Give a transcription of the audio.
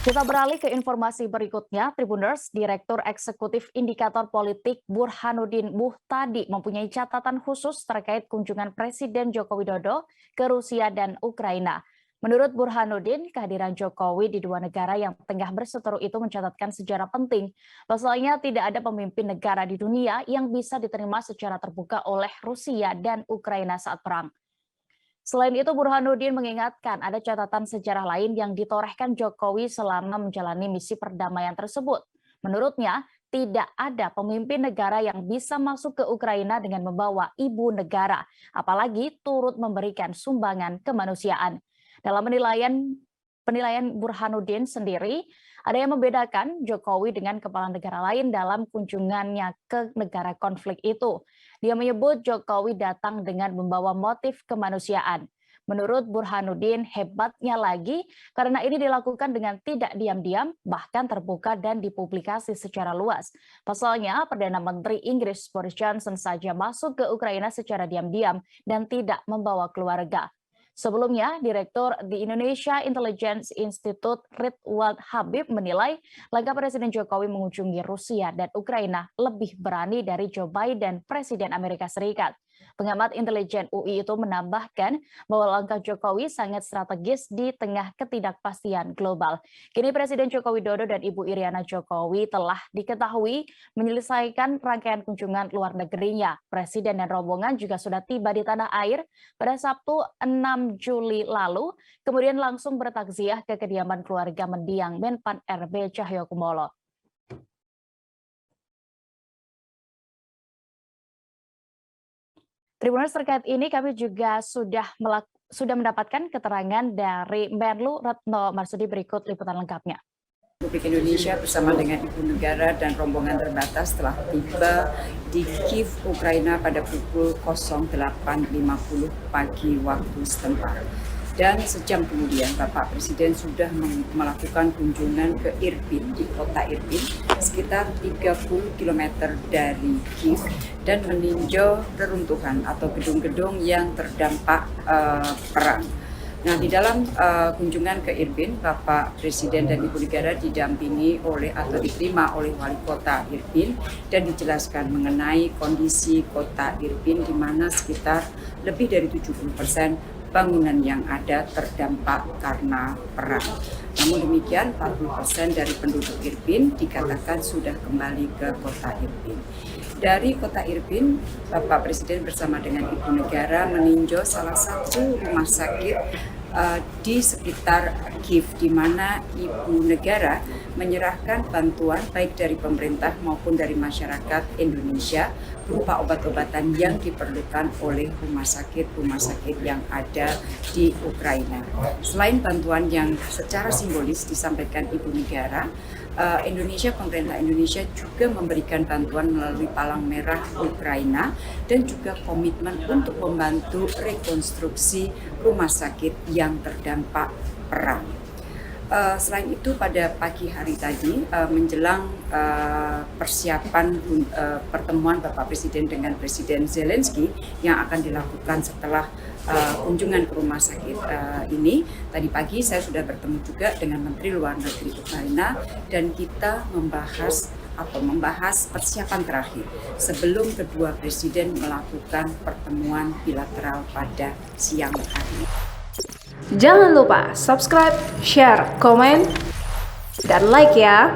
Kita beralih ke informasi berikutnya. Tribuners, Direktur Eksekutif Indikator Politik Burhanuddin Muhtadi mempunyai catatan khusus terkait kunjungan Presiden Joko Widodo ke Rusia dan Ukraina. Menurut Burhanuddin, kehadiran Jokowi di dua negara yang tengah berseteru itu mencatatkan sejarah penting. Pasalnya tidak ada pemimpin negara di dunia yang bisa diterima secara terbuka oleh Rusia dan Ukraina saat perang. Selain itu, Burhanuddin mengingatkan ada catatan sejarah lain yang ditorehkan Jokowi selama menjalani misi perdamaian tersebut. Menurutnya, tidak ada pemimpin negara yang bisa masuk ke Ukraina dengan membawa ibu negara, apalagi turut memberikan sumbangan kemanusiaan. Dalam penilaian Burhanuddin sendiri, ada yang membedakan Jokowi dengan kepala negara lain dalam kunjungannya ke negara konflik itu. Dia menyebut Jokowi datang dengan membawa motif kemanusiaan. Menurut Burhanuddin, hebatnya lagi karena ini dilakukan dengan tidak diam-diam, bahkan terbuka dan dipublikasi secara luas. Pasalnya, Perdana Menteri Inggris Boris Johnson saja masuk ke Ukraina secara diam-diam dan tidak membawa keluarga. Sebelumnya, Direktur di Indonesia Intelligence Institute Ridwan Habib menilai langkah Presiden Jokowi mengunjungi Rusia dan Ukraina lebih berani dari Joe Biden, Presiden Amerika Serikat. Pengamat intelijen UI itu menambahkan bahwa langkah Jokowi sangat strategis di tengah ketidakpastian global. Kini Presiden Joko Widodo dan Ibu Iriana Jokowi telah diketahui menyelesaikan rangkaian kunjungan luar negerinya. Presiden dan rombongan juga sudah tiba di tanah air pada Sabtu 6 Juli lalu, kemudian langsung bertakziah ke kediaman keluarga mendiang Menpan RB Cahyokumolo. Tribuners, terkait ini kami juga sudah mendapatkan keterangan dari Menlu Retno Marsudi. Berikut liputan lengkapnya. Republik Indonesia bersama dengan Ibu Negara dan rombongan terbatas telah tiba di Kiev, Ukraina pada pukul 08.50 pagi waktu setempat. Dan sejam kemudian Bapak Presiden sudah melakukan kunjungan ke Irpin, di kota Irpin, sekitar 30 km dari Kiev, dan meninjau reruntuhan atau gedung-gedung yang terdampak perang. Nah, di dalam kunjungan ke Irpin, Bapak Presiden dan Ibu Negara didampingi oleh atau diterima oleh Wali Kota Irpin dan dijelaskan mengenai kondisi kota Irpin, di mana sekitar lebih dari 70% bangunan yang ada terdampak karena perang. Namun demikian, 40% dari penduduk Irpin dikatakan sudah kembali ke kota Irpin. Dari kota Irpin, Bapak Presiden bersama dengan Ibu Negara meninjau salah satu rumah sakit di sekitar Kiev, di mana Ibu Negara menyerahkan bantuan baik dari pemerintah maupun dari masyarakat Indonesia berupa obat-obatan yang diperlukan oleh rumah sakit yang ada di Ukraina. Selain bantuan yang secara simbolis disampaikan Ibu Negara, pemerintah Indonesia juga memberikan bantuan melalui Palang Merah Ukraina dan juga komitmen untuk membantu rekonstruksi rumah sakit yang terdampak perang. Selain itu, pada pagi hari tadi menjelang persiapan pertemuan Bapak Presiden dengan Presiden Zelensky yang akan dilakukan setelah kunjungan ke rumah sakit ini, tadi pagi saya sudah bertemu juga dengan Menteri Luar Negeri Ukraina dan kita membahas persiapan terakhir sebelum kedua presiden melakukan pertemuan bilateral pada siang hari. Jangan lupa subscribe, share, komen, dan like ya!